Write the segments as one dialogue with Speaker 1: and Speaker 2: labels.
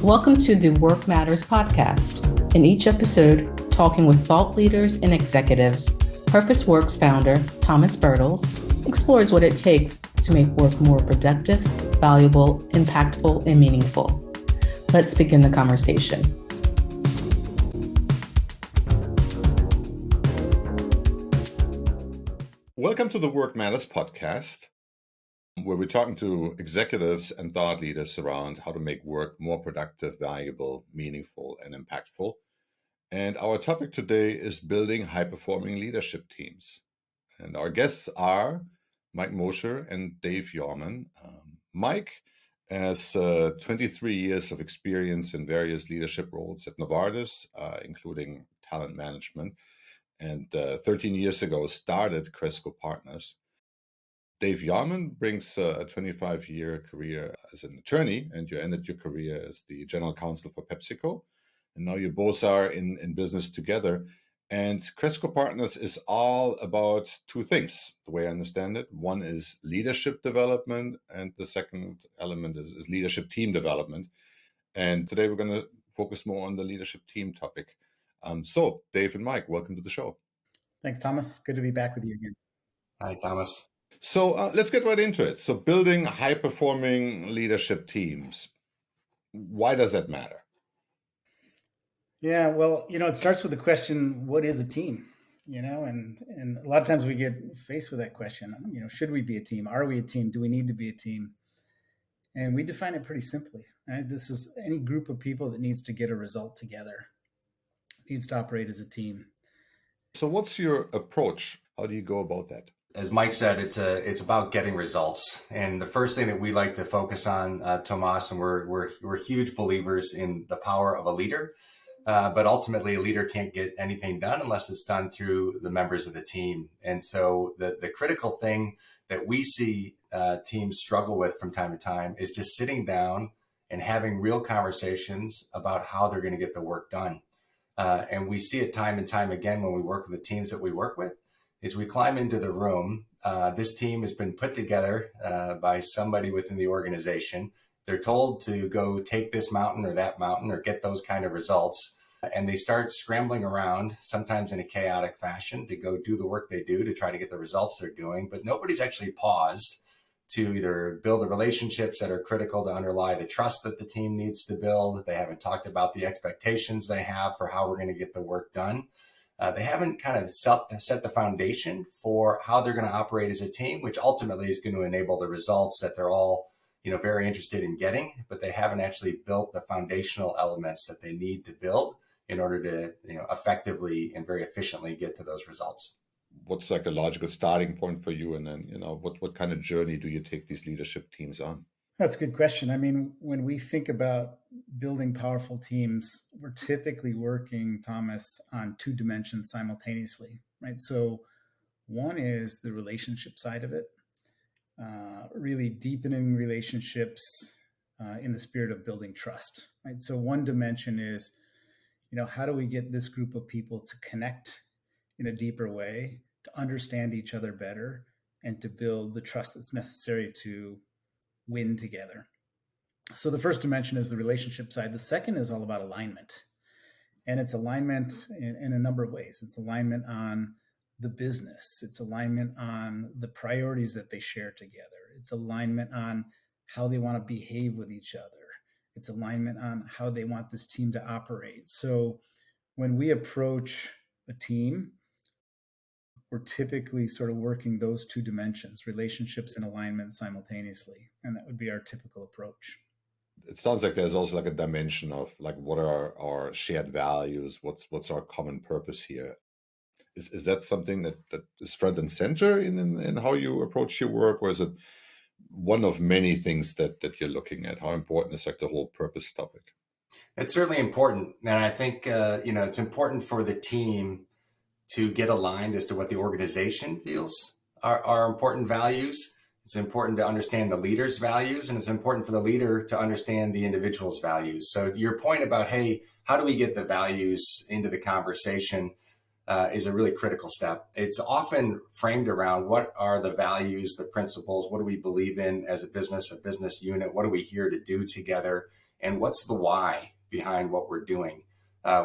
Speaker 1: Welcome to the Work Matters podcast. In each episode, talking with thought leaders and executives, Purpose Works founder Thomas Bertels explores what it takes to make work more productive, valuable, impactful, and meaningful. Let's begin the conversation.
Speaker 2: Welcome to the Work Matters podcast, where we're talking to executives and thought leaders around how to make work more productive, valuable, meaningful, and impactful. And our topic today is building high-performing leadership teams. And our guests are Mike Moshier and Dave Yawman. Mike has 23 years of experience in various leadership roles at Novartis, including talent management, and 13 years ago started Cresco Partners. Dave Yawman brings a 25-year career as an attorney, and you ended your career as the general counsel for PepsiCo. And now you both are in business together. And Cresco Partners is all about two things, the way I understand it. One is leadership development, and the second element is leadership team development. And today we're going to focus more on the leadership team topic. So, Dave and Mike, welcome to the show.
Speaker 3: Thanks, Thomas. Good to be back with you again.
Speaker 4: Hi, Thomas.
Speaker 2: So let's get right into it. So building high-performing leadership teams. Why does that matter?
Speaker 3: Yeah, well, it starts with the question, what is a team? And a lot of times we get faced with that question, should we be a team? Are we a team? Do we need to be a team? And we define it pretty simply, right? This is any group of people that needs to get a result together, needs to operate as a team.
Speaker 2: So what's your approach? How do you go about that?
Speaker 4: As Mike said, it's about getting results. And the first thing that we like to focus on, Tomas, and we're huge believers in the power of a leader. But ultimately, a leader can't get anything done unless it's done through the members of the team. And so the critical thing that we see teams struggle with from time to time is just sitting down and having real conversations about how they're going to get the work done. And we see it time and time again when we work with the teams that we work with, is we climb into the room. This team has been put together by somebody within the organization. They're told to go take this mountain or that mountain or get those kind of results. And they start scrambling around, sometimes in a chaotic fashion, to go do the work they do to try to get the results they're doing. But nobody's actually paused to either build the relationships that are critical to underlie the trust that the team needs to build. They haven't talked about the expectations they have for how we're going to get the work done. They haven't kind of set the foundation for how they're going to operate as a team, which ultimately is going to enable the results that they're all, very interested in getting, but they haven't actually built the foundational elements that they need to build in order to, effectively and very efficiently get to those results.
Speaker 2: What's like a logical starting point for you? And then, what kind of journey do you take these leadership teams on?
Speaker 3: That's a good question. I mean, when we think about building powerful teams, we're typically working, Thomas, on two dimensions simultaneously, right? So one is the relationship side of it, really deepening relationships in the spirit of building trust, right? So one dimension is, how do we get this group of people to connect in a deeper way, to understand each other better, and to build the trust that's necessary to win together. So the first dimension is the relationship side. The second is all about alignment. And it's alignment in a number of ways. It's alignment on the business. It's alignment on the priorities that they share together. It's alignment on how they want to behave with each other. It's alignment on how they want this team to operate. So when we approach a team, we're typically sort of working those two dimensions, relationships and alignment simultaneously. And that would be our typical approach.
Speaker 2: It sounds like there's also like a dimension of like, what are our shared values? What's our common purpose here? Is that something that is front and center in how you approach your work? Or is it one of many things that you're looking at? How important is like the whole purpose topic?
Speaker 4: It's certainly important. And I think, it's important for the team to get aligned as to what the organization feels are important values. It's important to understand the leader's values, and it's important for the leader to understand the individual's values. So your point about, hey, how do we get the values into the conversation is a really critical step. It's often framed around what are the values, the principles, what do we believe in as a business unit, what are we here to do together? and what's the why behind what we're doing,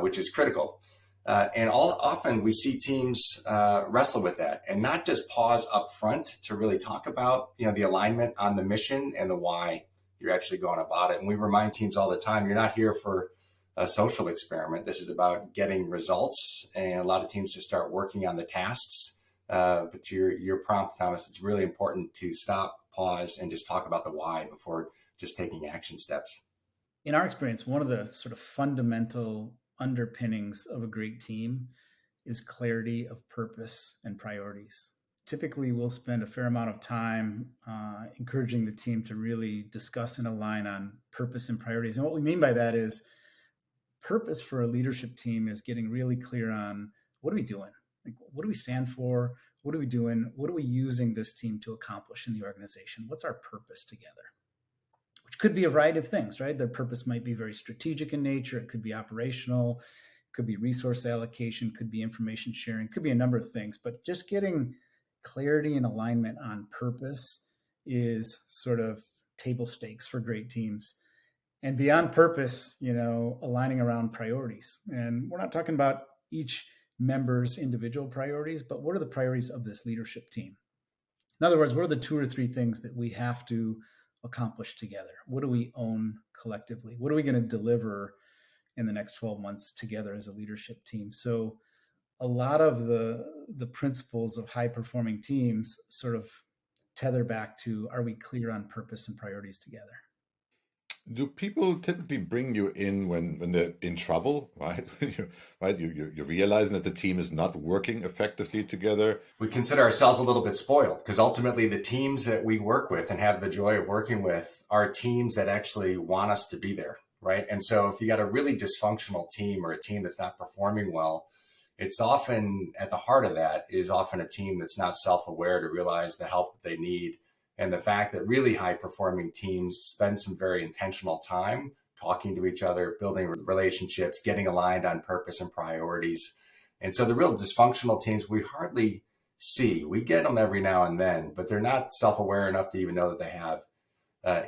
Speaker 4: which is critical. And often we see teams wrestle with that and not just pause up front to really talk about, the alignment on the mission and the why you're actually going about it. And we remind teams all the time, you're not here for a social experiment. This is about getting results. And a lot of teams just start working on the tasks. But to your prompt, Thomas, it's really important to stop, pause, and just talk about the why before just taking action steps.
Speaker 3: In our experience, one of the sort of fundamental underpinnings of a great team is clarity of purpose and priorities. Typically, we'll spend a fair amount of time encouraging the team to really discuss and align on purpose and priorities. And what we mean by that is purpose for a leadership team is getting really clear on what are we doing? Like, what do we stand for? What are we doing? What are we using this team to accomplish in the organization? What's our purpose together? Which could be a variety of things, right? Their purpose might be very strategic in nature. It could be operational, could be resource allocation, could be information sharing, could be a number of things. But just getting clarity and alignment on purpose is sort of table stakes for great teams. And beyond purpose, aligning around priorities. And we're not talking about each member's individual priorities, but what are the priorities of this leadership team? In other words, what are the 2 or 3 things that we have to accomplish together? What do we own collectively? What are we going to deliver in the next 12 months together as a leadership team? So a lot of the principles of high performing teams sort of tether back to, are we clear on purpose and priorities together?
Speaker 2: Do people typically bring you in when they're in trouble, right? Right? You're realizing that the team is not working effectively together.
Speaker 4: We consider ourselves a little bit spoiled because ultimately the teams that we work with and have the joy of working with are teams that actually want us to be there, right? And so if you got a really dysfunctional team or a team that's not performing well, it's often at the heart of that is often a team that's not self-aware to realize the help that they need. And the fact that really high performing teams spend some very intentional time talking to each other, building relationships, getting aligned on purpose and priorities. And so the real dysfunctional teams we hardly see. We get them every now and then, but they're not self-aware enough to even know that they have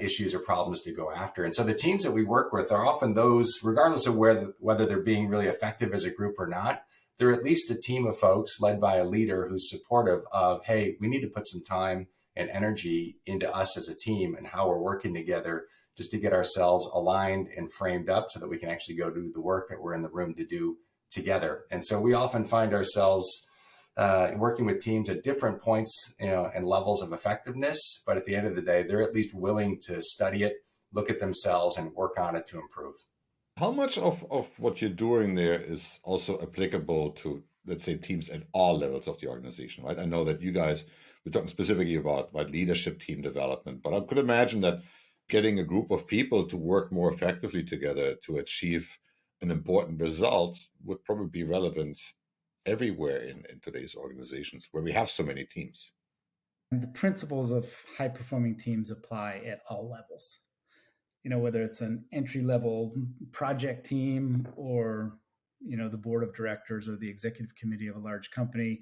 Speaker 4: issues or problems to go after. And so the teams that we work with are often those, regardless of whether they're being really effective as a group or not, they're at least a team of folks led by a leader who's supportive of, hey, we need to put some time and energy into us as a team and how we're working together just to get ourselves aligned and framed up so that we can actually go do the work that we're in the room to do together. And so we often find ourselves working with teams at different points, and levels of effectiveness. But at the end of the day, they're at least willing to study it, look at themselves, and work on it to improve.
Speaker 2: How much of what you're doing there is also applicable to, let's say, teams at all levels of the organization, right? I know that you guys, we're talking specifically about leadership team development, but I could imagine that getting a group of people to work more effectively together to achieve an important result would probably be relevant everywhere in today's organizations where we have so many teams.
Speaker 3: And the principles of high performing teams apply at all levels. Whether it's an entry level project team or, the board of directors or the executive committee of a large company,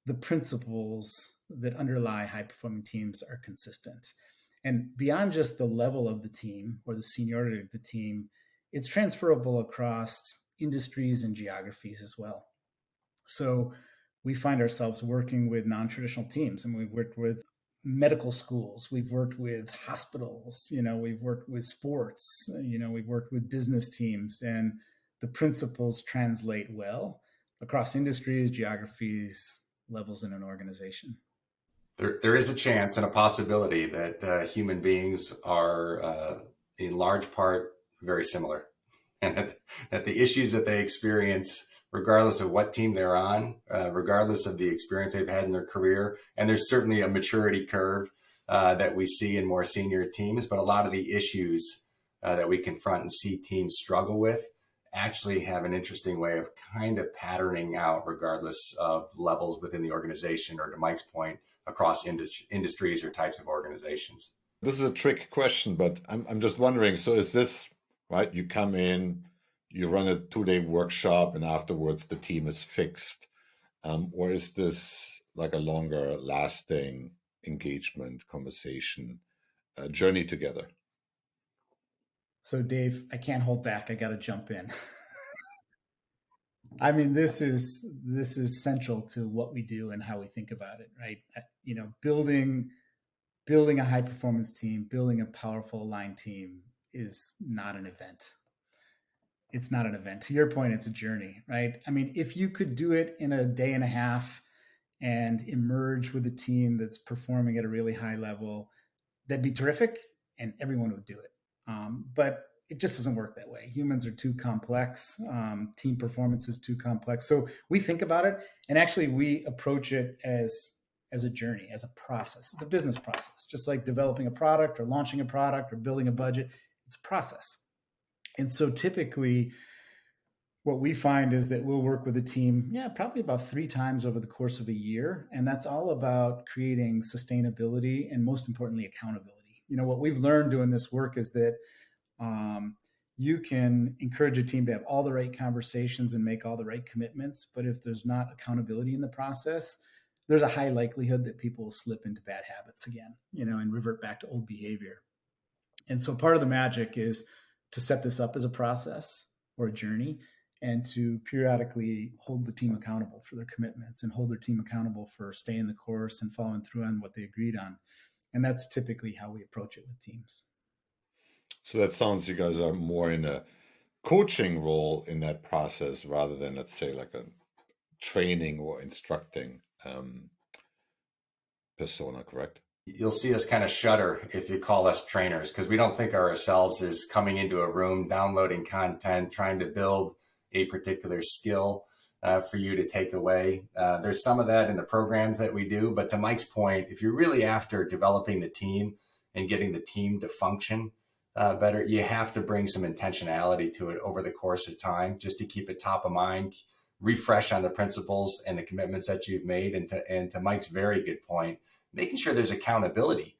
Speaker 3: the principles that underlie high performing teams are consistent. And beyond just the level of the team or the seniority of the team, it's transferable across industries and geographies as well. So we find ourselves working with non-traditional teams, and we've worked with medical schools, we've worked with hospitals, we've worked with sports, we've worked with business teams, and the principles translate well across industries, geographies, levels in an organization.
Speaker 4: There is a chance and a possibility that human beings are in large part very similar, and that the issues that they experience, regardless of what team they're on, regardless of the experience they've had in their career. And there's certainly a maturity curve that we see in more senior teams, but a lot of the issues that we confront and see teams struggle with actually have an interesting way of kind of patterning out regardless of levels within the organization, or to Mike's point, across industries or types of organizations.
Speaker 2: This is a trick question, but I'm just wondering, so is this, right, you come in, you run a 2-day workshop, and afterwards the team is fixed? Or is this like a longer lasting engagement, conversation, journey together?
Speaker 3: So Dave, I can't hold back. I got to jump in. I mean, this is central to what we do and how we think about it, right? Building a high performance team, building a powerful aligned team is not an event. It's not an event. To your point, it's a journey, right? I mean, if you could do it in a day and a half and emerge with a team that's performing at a really high level, that'd be terrific, and everyone would do it. But it just doesn't work that way. Humans are too complex. Team performance is too complex. So we think about it, and actually we approach it as a journey, as a process. It's a business process, just like developing a product or launching a product or building a budget. It's a process. And so typically what we find is that we'll work with a team, probably about 3 times over the course of a year. And that's all about creating sustainability and, most importantly, accountability. What we've learned doing this work is that you can encourage a team to have all the right conversations and make all the right commitments. But if there's not accountability in the process, there's a high likelihood that people will slip into bad habits again, and revert back to old behavior. And so part of the magic is to set this up as a process or a journey, and to periodically hold the team accountable for their commitments and hold their team accountable for staying the course and following through on what they agreed on. And that's typically how we approach it with teams.
Speaker 2: So that sounds you guys are more in a coaching role in that process rather than, let's say, like a training or instructing persona, correct?
Speaker 4: You'll see us kind of shudder if you call us trainers, because we don't think of ourselves as coming into a room, downloading content, trying to build a particular skill for you to take away. There's some of that in the programs that we do. But to Mike's point, if you're really after developing the team and getting the team to function better, you have to bring some intentionality to it over the course of time, just to keep it top of mind, refresh on the principles and the commitments that you've made. And to Mike's very good point, making sure there's accountability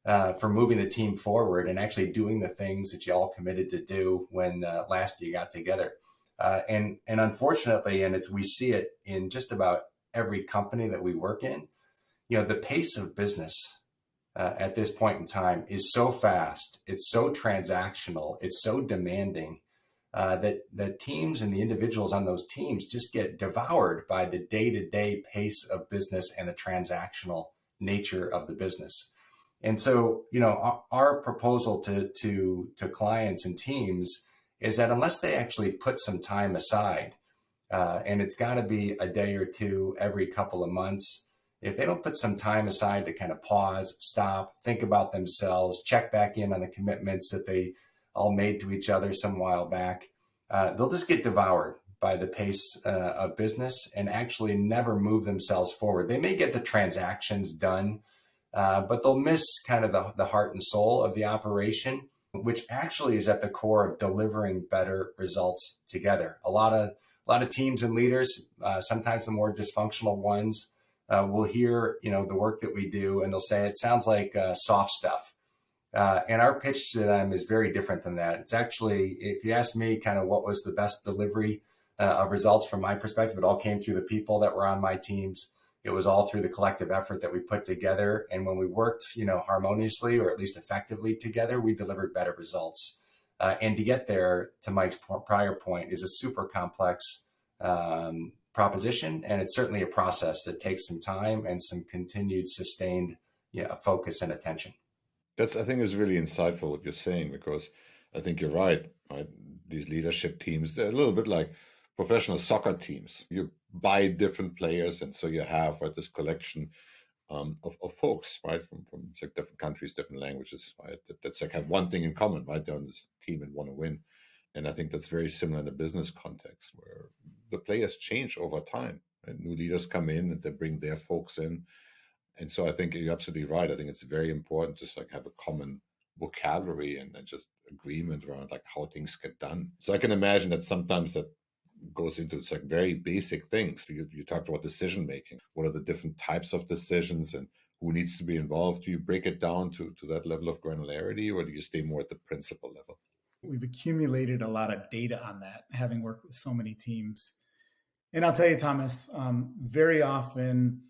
Speaker 4: for moving the team forward and actually doing the things that you all committed to do when last you got together. And unfortunately, we see it in just about every company that we work in, the pace of business at this point in time is so fast, it's so transactional, it's so demanding that the teams and the individuals on those teams just get devoured by the day-to-day pace of business and the transactional nature of the business. And so, our proposal to clients and teams is that unless they actually put some time aside, and it's got to be a day or two every couple of months, if they don't put some time aside to kind of pause, stop, think about themselves, check back in on the commitments that they all made to each other some while back, they'll just get devoured by the pace of business and actually never move themselves forward. They may get the transactions done, but they'll miss kind of the heart and soul of the operation, which actually is at the core of delivering better results together. A lot of teams and leaders, sometimes the more dysfunctional ones, will hear the work that we do, and they'll say it sounds like soft stuff. And our pitch to them is very different than that. It's actually, if you ask me kind of what was the best delivery of results from my perspective, it all came through the people that were on my teams. It was all through the collective effort that we put together. And when we worked, harmoniously or at least effectively together, we delivered better results. And to get there, to Mike's prior point, is a super complex proposition. And it's certainly a process that takes some time and some continued sustained focus and attention.
Speaker 2: I think is really insightful what you're saying, because I think you're right. These leadership teams, they're a little bit like professional soccer teams. You buy different players, and so you have this collection of folks, right, from like different countries, different languages, right? That's like have one thing in common, right? They're on this team and want to win. And I think that's very similar in the business context, where the players change over time. Right? New leaders come in and they bring their folks in. And so I think you're absolutely right. I think it's very important to like have a common vocabulary and just agreement around like how things get done. So I can imagine that sometimes that goes into like very basic things. You talked about decision making. What are the different types of decisions and who needs to be involved? Do you break it down to that level of granularity, or do you stay more at the principle level?
Speaker 3: We've accumulated a lot of data on that, having worked with so many teams. And I'll tell you, Thomas, very often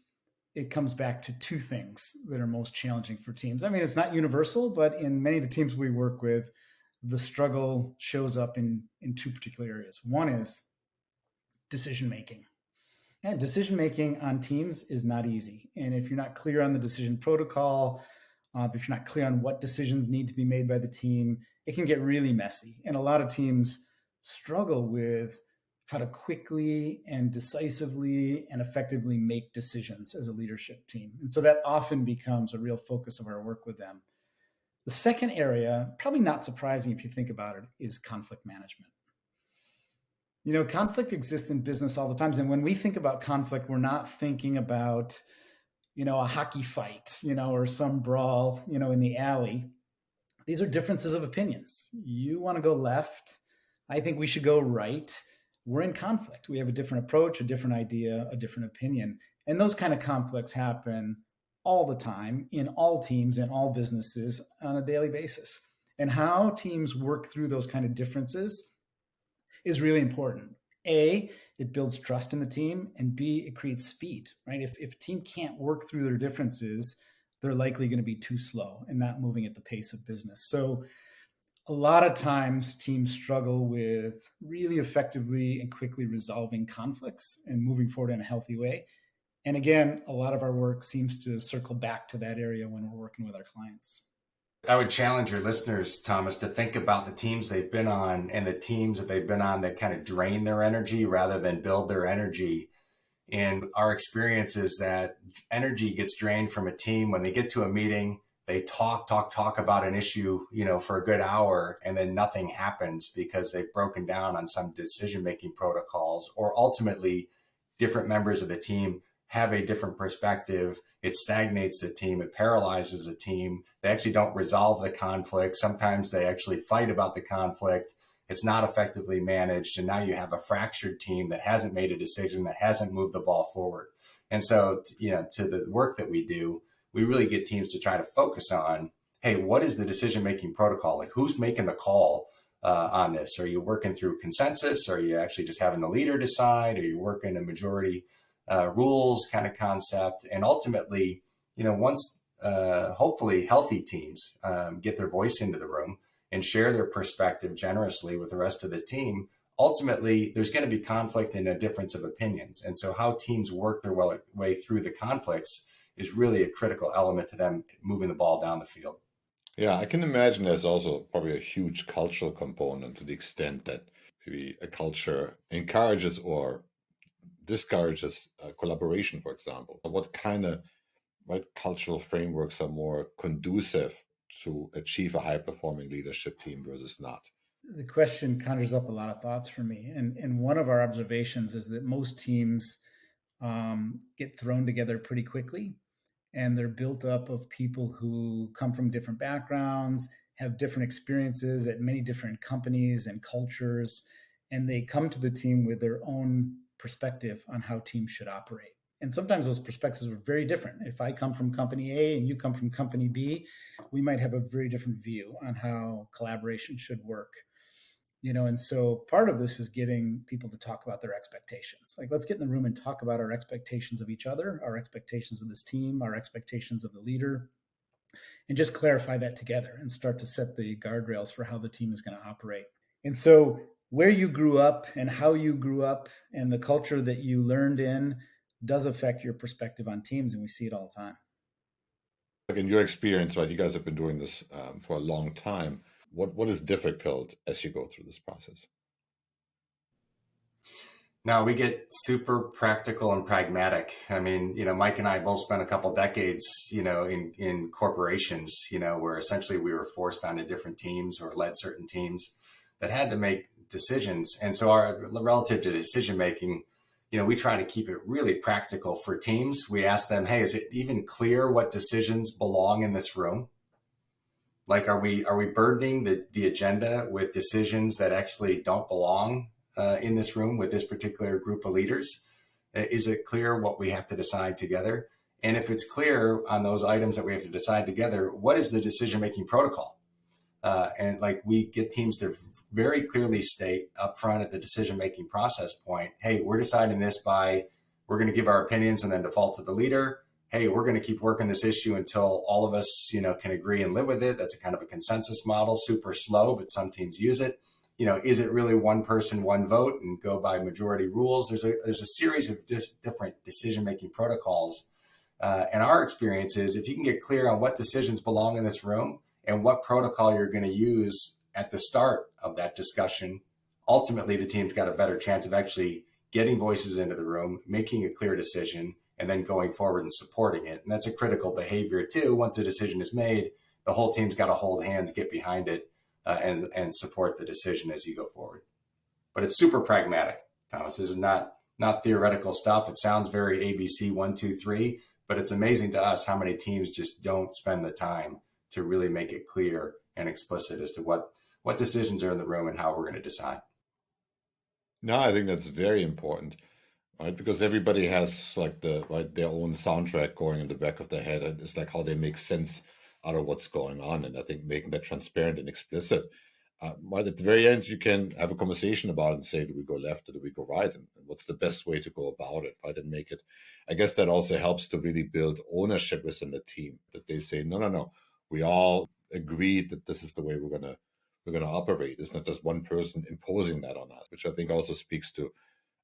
Speaker 3: it comes back to 2 things that are most challenging for teams. I mean, it's not universal, but in many of the teams we work with, the struggle shows up in two particular areas. One is decision making. And decision making on teams is not easy. And if you're not clear on the decision protocol, if you're not clear on what decisions need to be made by the team, it can get really messy. And a lot of teams struggle with how to quickly and decisively and effectively make decisions as a leadership team. And so that often becomes a real focus of our work with them. The second area, probably not surprising if you think about it, is conflict management. Conflict exists in business all the time. And when we think about conflict, we're not thinking about, a hockey fight, or some brawl, in the alley. These are differences of opinions. You want to go left. I think we should go right. We're in conflict. We have a different approach, a different idea, a different opinion. And those kind of conflicts happen all the time in all teams, in all businesses on a daily basis. And how teams work through those kind of differences is really important. A, it builds trust in the team, and B, it creates speed, right? If a team can't work through their differences, they're likely going to be too slow and not moving at the pace of business. So a lot of times teams struggle with really effectively and quickly resolving conflicts and moving forward in a healthy way. And again, a lot of our work seems to circle back to that area when we're working with our clients.
Speaker 4: I would challenge your listeners, Thomas, to think about the teams they've been on and the teams that they've been on that kind of drain their energy rather than build their energy. And our experience is that energy gets drained from a team when they get to a meeting, they talk about an issue, for a good hour, and then nothing happens because they've broken down on some decision-making protocols, or ultimately different members of the team have a different perspective. It stagnates the team. It paralyzes the team. They actually don't resolve the conflict. Sometimes they actually fight about the conflict. It's not effectively managed. And now you have a fractured team that hasn't made a decision, that hasn't moved the ball forward. And so, to the work that we do, we really get teams to try to focus on, hey, what is the decision-making protocol? Like, who's making the call on this? Are you working through consensus? Are you actually just having the leader decide? Are you working a majority rules kind of concept? And ultimately, once hopefully healthy teams get their voice into the room and share their perspective generously with the rest of the team, ultimately there's going to be conflict and a difference of opinions. And so how teams work their way through the conflicts is really a critical element to them moving the ball down the field.
Speaker 2: Yeah, I can imagine there's also probably a huge cultural component, to the extent that maybe a culture encourages or discourages collaboration, for example. What cultural frameworks are more conducive to achieve a high-performing leadership team versus not?
Speaker 3: The question conjures up a lot of thoughts for me. And one of our observations is that most teams get thrown together pretty quickly. And they're built up of people who come from different backgrounds, have different experiences at many different companies and cultures. And they come to the team with their own perspective on how teams should operate. And sometimes those perspectives are very different. If I come from company A and you come from company B, we might have a very different view on how collaboration should work. And so part of this is getting people to talk about their expectations. Like, let's get in the room and talk about our expectations of each other, our expectations of this team, our expectations of the leader, and just clarify that together and start to set the guardrails for how the team is going to operate. And so where you grew up and how you grew up and the culture that you learned in does affect your perspective on teams, and we see it all the time.
Speaker 2: Like, in your experience, right, you guys have been doing this for a long time. What is difficult as you go through this process?
Speaker 4: Now we get super practical and pragmatic. I mean, Mike and I both spent a couple decades, in corporations, where essentially we were forced onto different teams or led certain teams that had to make decisions. And so relative to decision making, we try to keep it really practical for teams. We ask them, hey, is it even clear what decisions belong in this room? Like, are we burdening the agenda with decisions that actually don't belong in this room with this particular group of leaders? Is it clear what we have to decide together? And if it's clear on those items that we have to decide together, what is the decision-making protocol? And we get teams to very clearly state up front at the decision-making process point, hey, we're deciding this we're going to give our opinions and then default to the leader. hey, we're going to keep working this issue until all of us, can agree and live with it. That's a kind of a consensus model, super slow, but some teams use it. Is it really one person, one vote and go by majority rules? There's a series of different decision-making protocols. And our experience is if you can get clear on what decisions belong in this room and what protocol you're going to use at the start of that discussion, ultimately the team's got a better chance of actually getting voices into the room, making a clear decision, and then going forward and supporting it. And that's a critical behavior too. Once a decision is made, the whole team's got to hold hands, get behind it, and support the decision as you go forward. But it's super pragmatic, Thomas. This is not theoretical stuff. It sounds very ABC 1, 2, 3, but it's amazing to us how many teams just don't spend the time to really make it clear and explicit as to what decisions are in the room and how we're going to decide.
Speaker 2: No, I think that's very important, right? Because everybody has like their own soundtrack going in the back of their head, and it's like how they make sense out of what's going on. And I think making that transparent and explicit, right at the very end, you can have a conversation about it and say, do we go left or do we go right? And what's the best way to go about it, right? And make it, I guess that also helps to really build ownership within the team, that they say, no, we all agreed that this is the way we're gonna operate. It's not just one person imposing that on us, which I think also speaks to,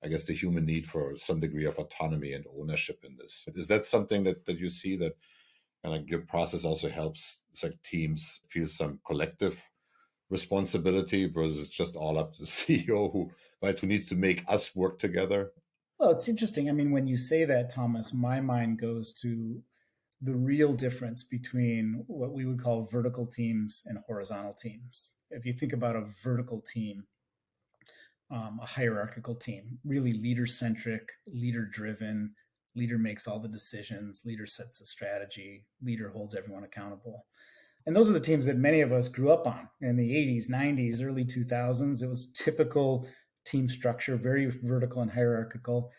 Speaker 2: I guess, the human need for some degree of autonomy and ownership in this. Is that something that you see that kind of your process also helps like teams feel some collective responsibility versus just all up to the CEO who needs to make us work together?
Speaker 3: Well, it's interesting. I mean, when you say that, Thomas, my mind goes to the real difference between what we would call vertical teams and horizontal teams. If you think about a vertical team, a hierarchical team, really leader-centric, leader-driven, leader makes all the decisions, leader sets the strategy, leader holds everyone accountable. And those are the teams that many of us grew up on in the 80s, 90s, early 2000s. It was typical team structure, very vertical and hierarchical.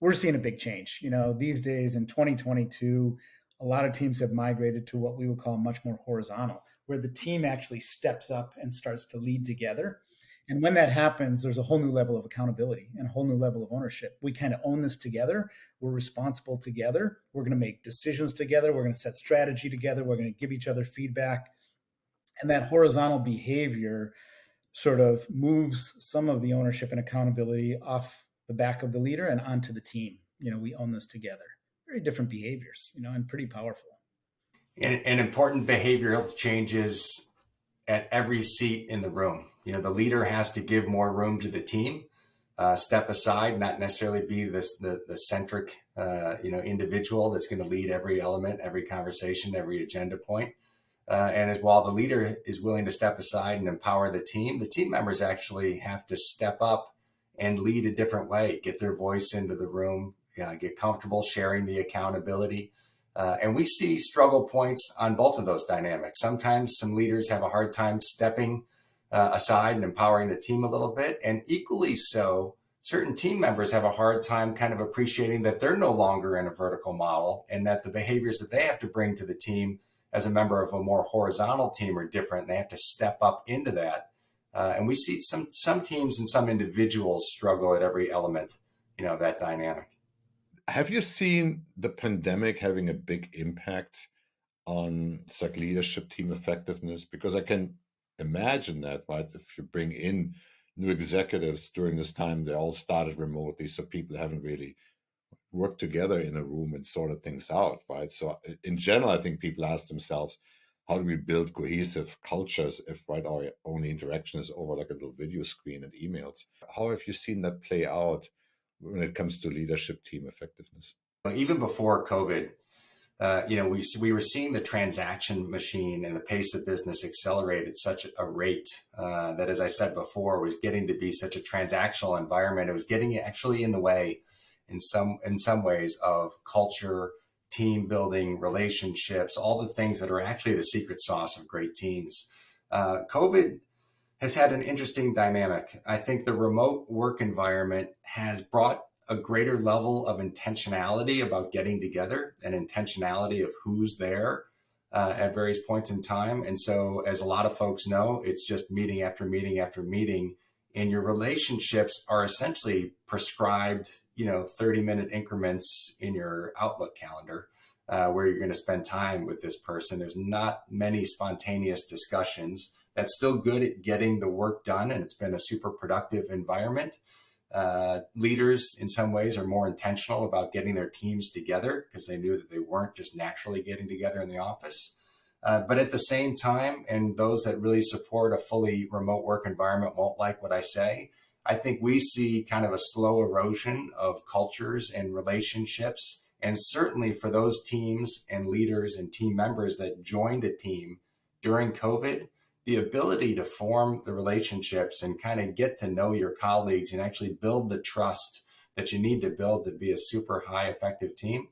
Speaker 3: We're seeing a big change. These days in 2022, a lot of teams have migrated to what we would call much more horizontal, where the team actually steps up and starts to lead together. And when that happens, there's a whole new level of accountability and a whole new level of ownership. We kind of own this together. We're responsible together. We're going to make decisions together. We're going to set strategy together. We're going to give each other feedback. And that horizontal behavior sort of moves some of the ownership and accountability off the back of the leader and onto the team. We own this together. Very different behaviors, and pretty powerful.
Speaker 4: And important behavioral changes at every seat in the room. The leader has to give more room to the team, step aside, not necessarily be the centric, individual that's going to lead every element, every conversation, every agenda point. And while the leader is willing to step aside and empower the team members actually have to step up and lead a different way, get their voice into the room, get comfortable sharing the accountability. And we see struggle points on both of those dynamics. Sometimes some leaders have a hard time stepping aside and empowering the team a little bit. And equally so, certain team members have a hard time kind of appreciating that they're no longer in a vertical model and that the behaviors that they have to bring to the team as a member of a more horizontal team are different. And they have to step up into that. And we see some teams and some individuals struggle at every element, of that dynamic.
Speaker 2: Have you seen the pandemic having a big impact on like leadership team effectiveness? Because I can imagine that, right? If you bring in new executives during this time, they all started remotely, so people haven't really worked together in a room and sorted things out, right? So in general, I think people ask themselves, how do we build cohesive cultures if our only interaction is over like a little video screen and emails? How have you seen that play out when it comes to leadership team effectiveness?
Speaker 4: Even before COVID, we were seeing the transaction machine and the pace of business accelerate at such a rate that, as I said before, was getting to be such a transactional environment. It was getting actually in the way in some ways of culture, team building, relationships, all the things that are actually the secret sauce of great teams. COVID has had an interesting dynamic. I think the remote work environment has brought a greater level of intentionality about getting together and intentionality of who's there at various points in time. And so, as a lot of folks know, it's just meeting after meeting after meeting, and your relationships are essentially prescribed, 30-minute increments in your Outlook calendar. where you're going to spend time with this person. There's not many spontaneous discussions. That's still good at getting the work done, and it's been a super productive environment. Leaders in some ways are more intentional about getting their teams together because they knew that they weren't just naturally getting together in the office. But at the same time, and those that really support a fully remote work environment won't like what I say, I think we see kind of a slow erosion of cultures and relationships. And certainly for those teams and leaders and team members that joined a team during COVID, the ability to form the relationships and kind of get to know your colleagues and actually build the trust that you need to build to be a super high effective team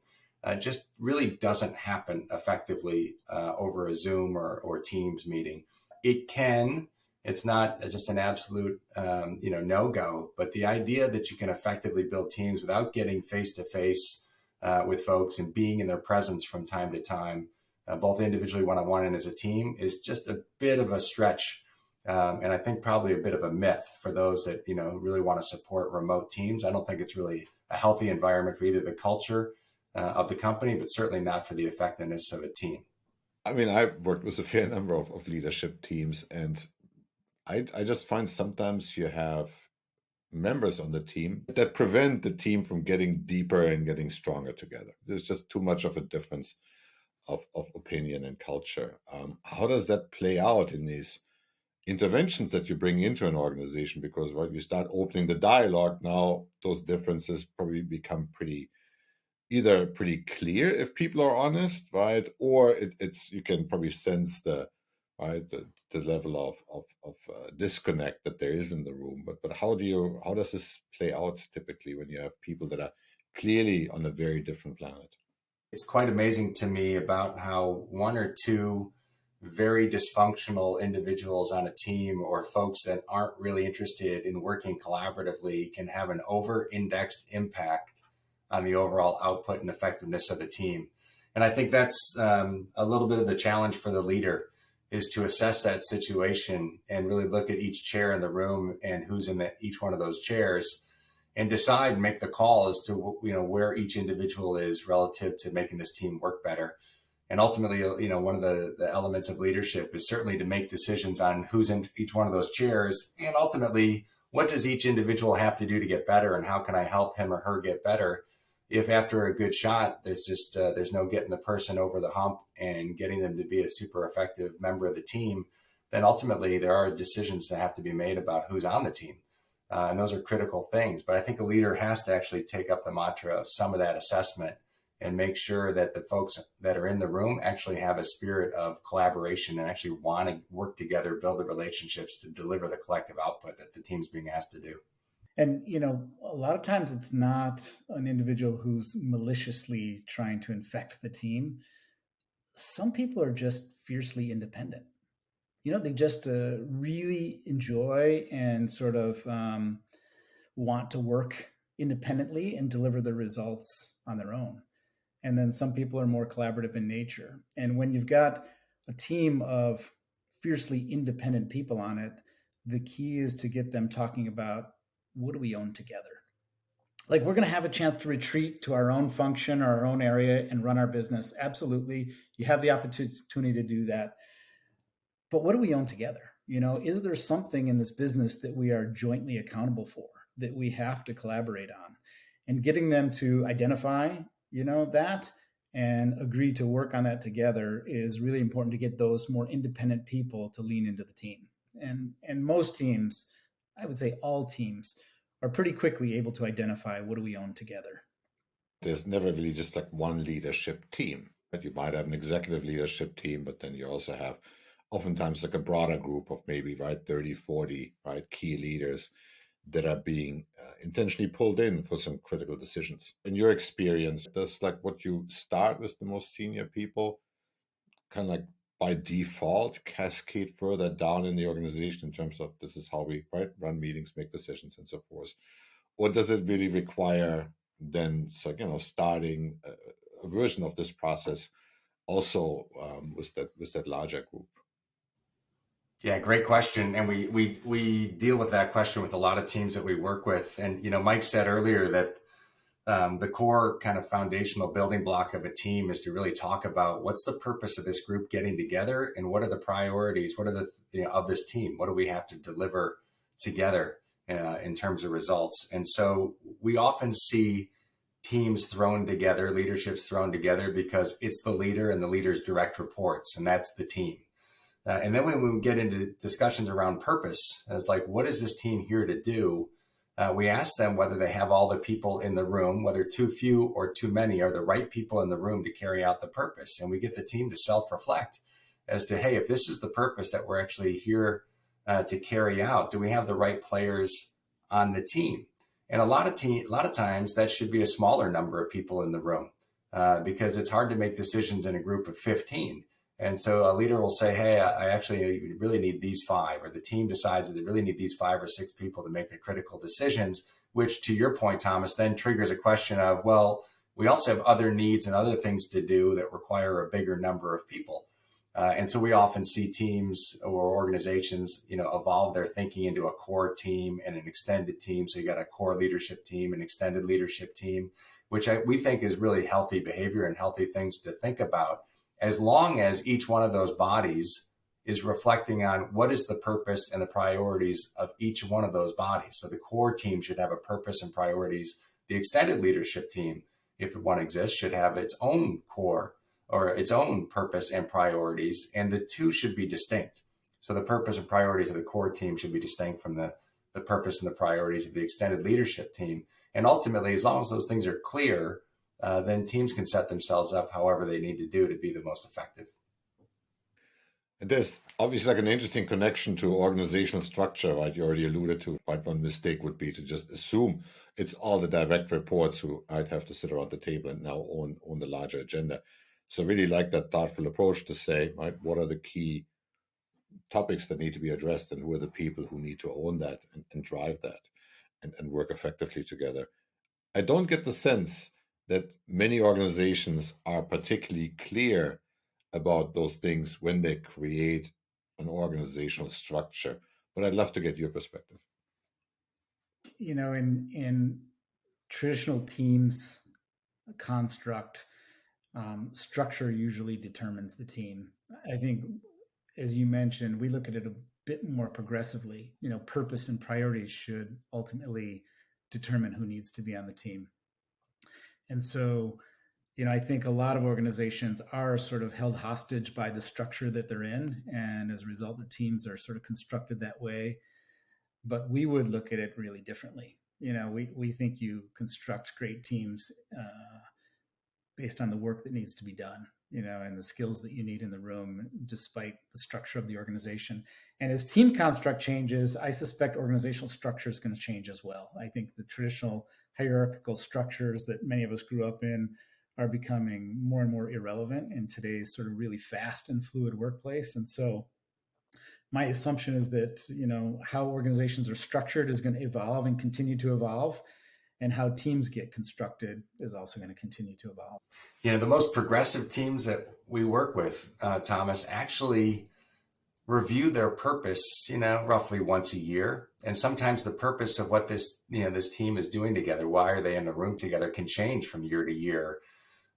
Speaker 4: just really doesn't happen effectively over a Zoom or Teams meeting. It can, it's not just an absolute, no-go, but the idea that you can effectively build teams without getting face-to-face with folks and being in their presence from time to time, both individually, one-on-one, and as a team, is just a bit of a stretch. And I think probably a bit of a myth for those that, really want to support remote teams. I don't think it's really a healthy environment for either the culture of the company, but certainly not for the effectiveness of a team.
Speaker 2: I mean, I've worked with a fair number of leadership teams, and I just find sometimes you have members on the team that prevent the team from getting deeper and getting stronger together. There's just too much of a difference of opinion and culture. How does that play out in these interventions that you bring into an organization? Because when you start opening the dialogue, now those differences probably become either pretty clear if people are honest, right? Or it's you can probably sense the level of disconnect that there is in the room. But how does this play out typically when you have people that are clearly on a very different planet?
Speaker 4: It's quite amazing to me about how one or two very dysfunctional individuals on a team or folks that aren't really interested in working collaboratively can have an over-indexed impact on the overall output and effectiveness of the team. And I think that's a little bit of the challenge for the leader, is to assess that situation and really look at each chair in the room and who's in each one of those chairs, and decide, make the call as to where each individual is relative to making this team work better. And ultimately, one of the elements of leadership is certainly to make decisions on who's in each one of those chairs, and ultimately, what does each individual have to do to get better, and how can I help him or her get better? If after a good shot, there's no getting the person over the hump and getting them to be a super effective member of the team, then ultimately there are decisions that have to be made about who's on the team. And those are critical things. But I think a leader has to actually take up the mantra of some of that assessment and make sure that the folks that are in the room actually have a spirit of collaboration and actually want to work together, build the relationships to deliver the collective output that the team's being asked to do.
Speaker 3: And, a lot of times it's not an individual who's maliciously trying to infect the team. Some people are just fiercely independent. They just really enjoy and sort of want to work independently and deliver the results on their own. And then some people are more collaborative in nature. And when you've got a team of fiercely independent people on it, the key is to get them talking about, what do we own together? Like, we're going to have a chance to retreat to our own function or our own area and run our business. Absolutely. You have the opportunity to do that. But what do we own together? Is there something in this business that we are jointly accountable for, that we have to collaborate on? And getting them to identify, that and agree to work on that together is really important to get those more independent people to lean into the team. And most teams, I would say all teams, are pretty quickly able to identify, what do we own together?
Speaker 2: There's never really just like one leadership team. But you might have an executive leadership team, but then you also have oftentimes like a broader group of maybe 30, 40 key leaders that are being intentionally pulled in for some critical decisions. In your experience, does what you start with the most senior people kind of by default cascade further down in the organization in terms of, this is how we run meetings, make decisions, and so forth? Or does it really require then starting a version of this process also with that larger group?
Speaker 4: Yeah, great question. And we deal with that question with a lot of teams that we work with. And, Mike said earlier that the core kind of foundational building block of a team is to really talk about what's the purpose of this group getting together and what are the priorities, what are the, of this team, what do we have to deliver together in terms of results. And so we often see teams thrown together, leaderships thrown together because it's the leader and the leader's direct reports, and that's the team. And then when we get into discussions around purpose, it's like, what is this team here to do? We ask them whether they have all the people in the room, whether too few or too many are the right people in the room to carry out the purpose. And we get the team to self-reflect as to, hey, if this is the purpose that we're actually here to carry out, do we have the right players on the team? And a lot of times that should be a smaller number of people in the room because it's hard to make decisions in a group of 15. And so a leader will say, hey, I actually really need these 5, or the team decides that they really need these 5 or 6 people to make the critical decisions, which, to your point, Thomas, then triggers a question of, well, we also have other needs and other things to do that require a bigger number of people. And so we often see teams or organizations, evolve their thinking into a core team and an extended team. So you got a core leadership team, an extended leadership team, which we think is really healthy behavior and healthy things to think about, as long as each one of those bodies is reflecting on what is the purpose and the priorities of each one of those bodies. So the core team should have a purpose and priorities. The extended leadership team, if one exists, should have its own core or its own purpose and priorities, and the two should be distinct. So the purpose and priorities of the core team should be distinct from the purpose and the priorities of the extended leadership team. And ultimately, as long as those things are clear, then teams can set themselves up however they need to do to be the most effective.
Speaker 2: And there's obviously like an interesting connection to organizational structure, right? You already alluded to, right? One mistake would be to just assume it's all the direct reports who I'd have to sit around the table and now own the larger agenda. So really like that thoughtful approach to say, right, what are the key topics that need to be addressed and who are the people who need to own that and drive that and work effectively together. I don't get the sense that many organizations are particularly clear about those things when they create an organizational structure. But I'd love to get your perspective.
Speaker 3: In traditional teams construct, structure usually determines the team. I think, as you mentioned, we look at it a bit more progressively. Purpose and priorities should ultimately determine who needs to be on the team. And so, I think a lot of organizations are sort of held hostage by the structure that they're in. And as a result, the teams are sort of constructed that way. But we would look at it really differently. We think you construct great teams based on the work that needs to be done, and the skills that you need in the room, despite the structure of the organization. And as team construct changes, I suspect organizational structure is going to change as well. I think the traditional hierarchical structures that many of us grew up in are becoming more and more irrelevant in today's sort of really fast and fluid workplace. And so my assumption is that, how organizations are structured is going to evolve and continue to evolve. And how teams get constructed is also going to continue to evolve.
Speaker 4: The most progressive teams that we work with, Thomas, actually review their purpose, roughly once a year. And sometimes the purpose of what this team is doing together, why are they in the room together, can change from year to year.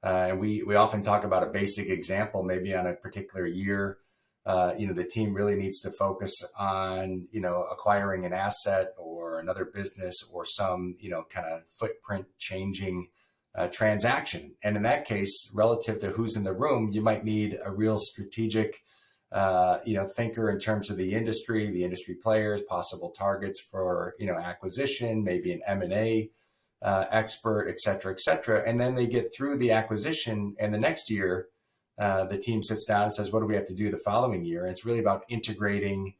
Speaker 4: And we often talk about a basic example, maybe on a particular year. The team really needs to focus on, acquiring an asset or another business or some, kind of footprint changing transaction. And in that case, relative to who's in the room, you might need a real strategic, thinker in terms of the industry players, possible targets for, acquisition, maybe an M&A expert, et cetera, et cetera. And then they get through the acquisition, and the next year, the team sits down and says, what do we have to do the following year? And it's really about integrating,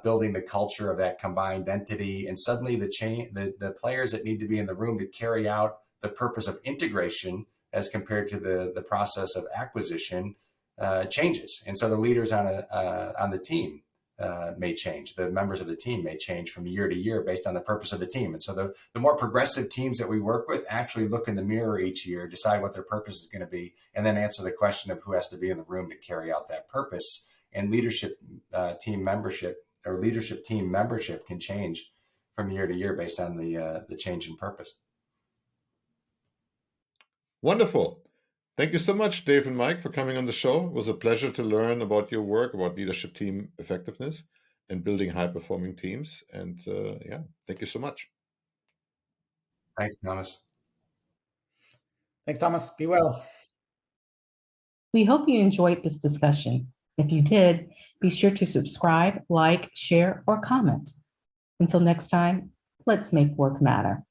Speaker 4: building the culture of that combined entity. And suddenly the players that need to be in the room to carry out the purpose of integration as compared to the process of acquisition changes. And so the leaders on the team may change. The members of the team may change from year to year based on the purpose of the team. And so the more progressive teams that we work with actually look in the mirror each year, decide what their purpose is going to be, and then answer the question of who has to be in the room to carry out that purpose. And leadership team membership can change from year to year based on the change in purpose.
Speaker 2: Wonderful. Thank you so much, Dave and Mike, for coming on the show. It was a pleasure to learn about your work, about leadership team effectiveness and building high-performing teams. And yeah, thank you so much.
Speaker 4: Thanks, Thomas.
Speaker 3: Thanks, Thomas. Be well.
Speaker 1: We hope you enjoyed this discussion. If you did, be sure to subscribe, like, share, or comment. Until next time, let's make work matter.